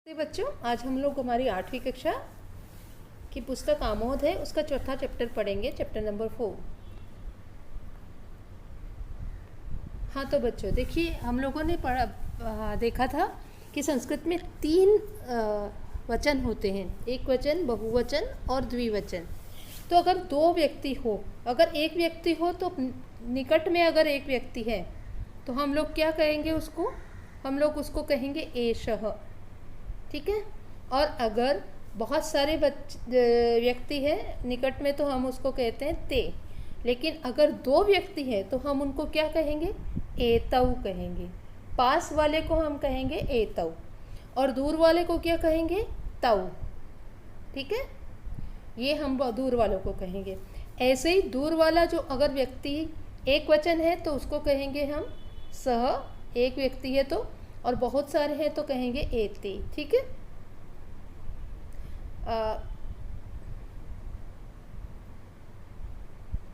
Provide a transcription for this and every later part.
बच्चों, आज हम लोग हमारी 8वीं कक्षा की पुस्तक आमोद है, उसका चौथा चैप्टर पढ़ेंगे, चैप्टर नंबर 4। हाँ तो बच्चों देखिए, हम लोगों ने देखा था कि संस्कृत में 3 वचन होते हैं, एक वचन, बहुवचन और द्विवचन। तो अगर 2 व्यक्ति हो, अगर एक व्यक्ति हो तो निकट में अगर एक व्यक्ति है तो हम लोग क्या कहेंगे उसको, हम लोग उसको कहेंगे एषः, ठीक है। और अगर बहुत सारे व्यक्ति हैं निकट में तो हम उसको कहते हैं ते। लेकिन अगर 2 व्यक्ति हैं तो हम उनको क्या कहेंगे, एतौ कहेंगे। पास वाले को हम कहेंगे एतौ और दूर वाले को क्या कहेंगे, तौ, ठीक है। ये हम दूर वालों को कहेंगे। ऐसे ही दूर वाला जो अगर व्यक्ति एक वचन है तो उसको कहेंगे हम सह, एक व्यक्ति है तो, और बहुत सारे हैं तो कहेंगे एते, ठीक है।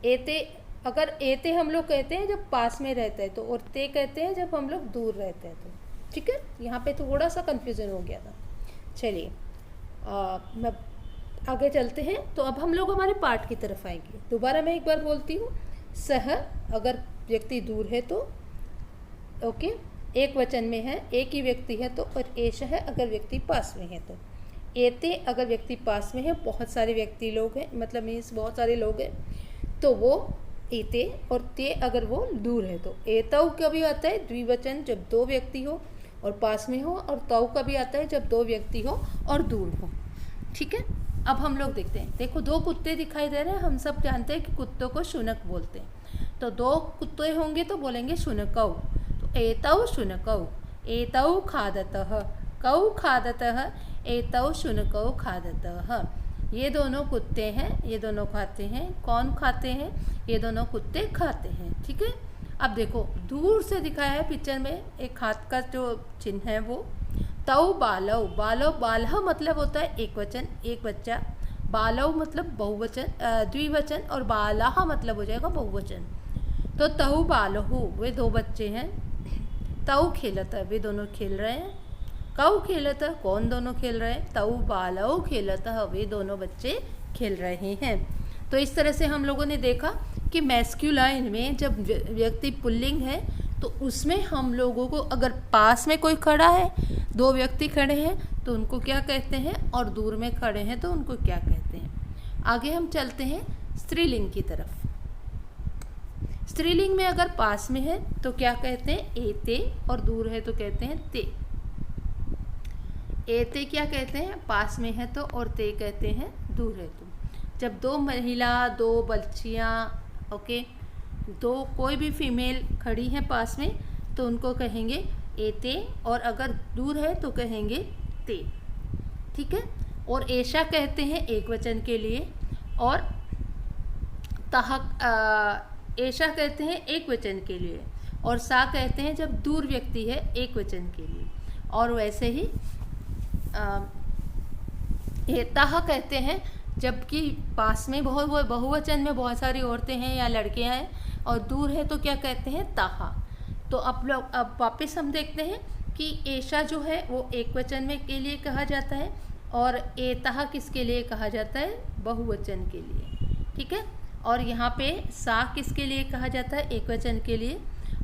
एते, अगर एते हम लोग कहते हैं जब पास में रहते हैं तो, और ते कहते हैं जब हम लोग दूर रहते हैं तो, ठीक है। यहाँ पे थोड़ा सा कंफ्यूजन हो गया था। चलिए मैं आगे चलते हैं। तो अब हम लोग हमारे पाठ की तरफ आएंगे। दोबारा मैं एक बार बोलती हूँ, सह अगर व्यक्ति दूर है तो ओके, एक वचन में है, एक ही व्यक्ति है तो, और एषः है अगर व्यक्ति पास में है तो, एते अगर व्यक्ति पास में है, बहुत सारे व्यक्ति लोग हैं, मतलब मीन्स बहुत सारे लोग हैं तो वो एते, और ते अगर वो दूर है तो। एतौ कभी आता है द्विवचन जब 2 व्यक्ति हो और पास में हो, और तौ कभी आता है जब 2 व्यक्ति हो और दूर हो, ठीक है। अब हम लोग देखते हैं। देखो 2 कुत्ते दिखाई दे रहे हैं, हम सब जानते हैं कि कुत्तों को शुनक बोलते हैं। तो 2 कुत्ते होंगे तो बोलेंगे शुनकौ। एतौ शुनकौ, एतौ खादतः, कौ खादतः, एतौ शुनकौ खादतः। ये दोनों कुत्ते हैं, ये दोनों खाते हैं। कौन खाते हैं, ये दोनों कुत्ते खाते हैं, ठीक है। अब देखो दूर से दिखाया है पिक्चर में, एक हाथ का जो चिन्ह है वो। तौ बालौ, बालौ, बालह मतलब होता है एक वचन, एक बच्चा। बालौ मतलब बहुवचन, द्विवचन, और बालाह मतलब हो जाएगा बहुवचन। तो तौ बालहु, वे 2 बच्चे हैं। तौ खेलता, वे दोनों खेल रहे हैं। कौ खेलता, कौन दोनों खेल रहे हैं, तौ बालौ खेलता, वे दोनों बच्चे खेल रहे हैं। तो इस तरह से हम लोगों ने देखा कि मैस्कुलाइन में जब व्यक्ति पुल्लिंग है तो उसमें हम लोगों को, अगर पास में कोई खड़ा है, 2 व्यक्ति खड़े हैं तो उनको क्या कहते हैं, और दूर में खड़े हैं तो उनको क्या कहते हैं। आगे हम चलते हैं स्त्रीलिंग की तरफ। स्त्रीलिंग में अगर पास में है तो क्या कहते हैं, एते, और दूर है तो कहते हैं ते। एते क्या कहते हैं, पास में है तो, और ते कहते हैं दूर है तो। जब 2 महिला, 2 बच्चियाँ, ओके, 2 कोई भी फीमेल खड़ी हैं पास में तो उनको कहेंगे एते, और अगर दूर है तो कहेंगे ते, ठीक है। और एषा कहते हैं एक वचन के लिए, और तह, एषा कहते हैं एक वचन के लिए, और सा कहते हैं जब दूर व्यक्ति है एक वचन के लिए। और वैसे ही एताह कहते हैं जबकि पास में बहुवचन में बहुत सारी औरतें हैं या लड़कियां हैं, और दूर है तो क्या कहते हैं, ताहा। तो अब वापस हम देखते हैं कि एषा जो है वो एक वचन में के लिए कहा जाता है, और एताह किसके लिए कहा जाता है, बहुवचन के लिए, ठीक है। और यहाँ पे सा किसके लिए कहा जाता है, एक वचन के लिए,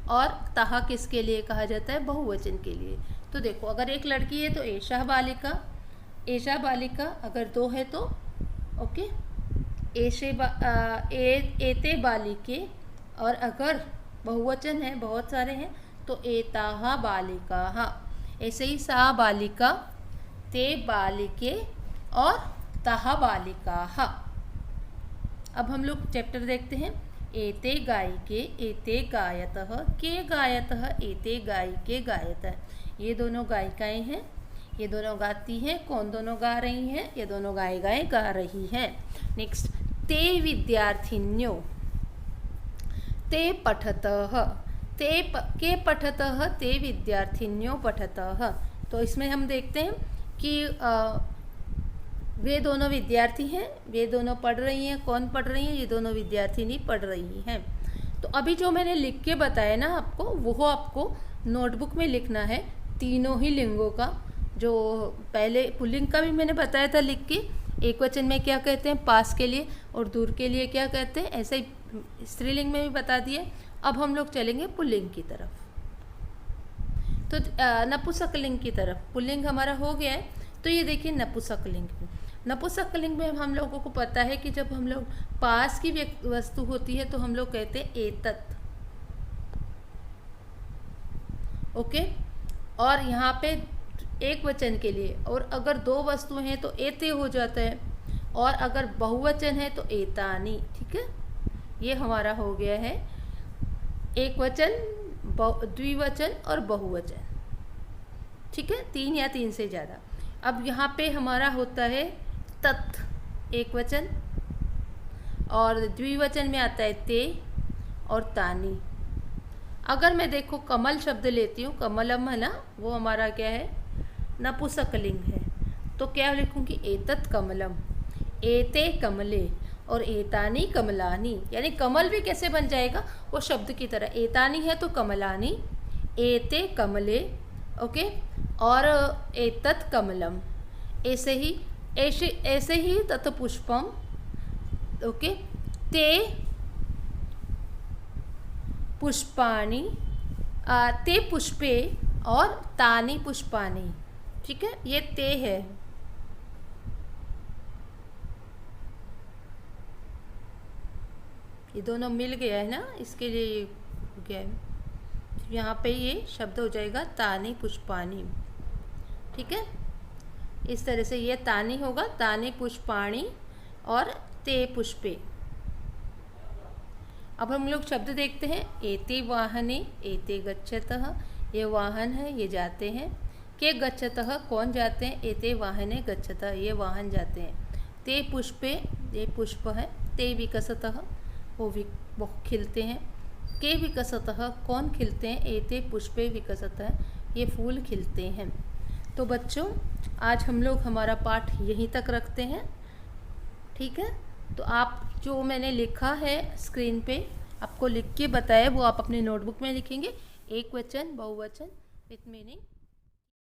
और ताहा किसके लिए कहा जाता है, बहुवचन के लिए। तो देखो अगर एक लड़की है तो एषा बालिका, एषा बालिका, अगर 2 है तो ओके, एते बालिके, और अगर बहुवचन है, बहुत सारे हैं तो एताहा बालिकाः। ऐसे ही सा बालिका, ते बालिके, और ताहा बालिकाः। अब हम लोग चैप्टर देखते हैं। एते गायिके, एते गायतः, के गायतः, एते गायिके गायतः। ये दोनों गायिकाएं हैं, ये दोनों गाती हैं। कौन दोनों गा रही हैं, ये दोनों गायिकाएं गा रही हैं। नेक्स्ट, ते विद्यार्थिन्यो, ते पठतः, के पठतः, ते विद्यार्थिन्यो पठतः। तो इसमें हम देखते हैं कि वे दोनों विद्यार्थी हैं, वे दोनों पढ़ रही हैं। कौन पढ़ रही हैं, ये दोनों विद्यार्थिनी पढ़ रही हैं। तो अभी जो मैंने लिख के बताया ना आपको, वो आपको नोटबुक में लिखना है, तीनों ही लिंगों का। जो पहले पुल्लिंग का भी मैंने बताया था लिख के, एक वचन में क्या कहते हैं पास के लिए, और दूर के लिए क्या कहते हैं, ऐसे ही स्त्रीलिंग में भी बता दिए। अब हम लोग चलेंगे पुल्लिंग की तरफ। तो नपुंसकलिंग की तरफ, पुल्लिंग हमारा हो गया है। तो ये देखिए नपुंसकलिंग में, नपुंसकलिंग में हम लोगों को पता है कि जब हम लोग पास की वस्तु होती है तो हम लोग कहते हैं एतत्। ओके, और यहाँ पे एक वचन के लिए, और अगर दो वस्तुएं हैं तो एते हो जाता है, और अगर बहुवचन है तो एतानी। ठीक है, ये हमारा हो गया है एक वचन, द्विवचन और बहुवचन। ठीक है, 3 या 3 से ज़्यादा। अब यहाँ पे हमारा होता है तत् एक वचन, और द्विवचन में आता है ते और तानी। अगर मैं देखो कमल शब्द लेती हूँ, कमलम है ना, वो हमारा क्या है, नपुंसकलिंग है। तो क्या लिखूँगी, एतत् कमलम, एते कमले और एतानी कमलानी। यानी कमल भी कैसे बन जाएगा, वो शब्द की तरह, एतानी है तो कमलानी, एते कमले, ओके, और एतत् कमलम, ऐसे ही तत् पुष्पम, ओके, ते पुष्पाणि, ते पुष्पे और तानि पुष्पाणि। ठीक है, ये ते है। ये दोनों मिल गया है ना, इसके लिए ये हो गया है। यहाँ पे ये शब्द हो जाएगा तानि पुष्पाणि। ठीक है, इस तरह से ये तानि होगा, तानि पुष्पाणि और ते पुष्पे। अब हम लोग शब्द देखते हैं, एते वाहने, एते गच्छतः, ये वाहन है, ये जाते हैं। के गच्छतः, कौन जाते हैं, एते वाहने गच्छतः, ये वाहन जाते हैं। ते पुष्पे, ये पुष्प है। ते विकसतः, वो खिलते हैं। के विकसतः, कौन खिलते हैं, एते पुष्पे विकसतः, ये फूल खिलते हैं। तो बच्चों, आज हम लोग हमारा पाठ यहीं तक रखते हैं। ठीक है, तो आप जो मैंने लिखा है स्क्रीन पे, आपको लिख के बताया, वो आप अपने नोटबुक में लिखेंगे, एक वचन बहुवचन विथ मीनिंग।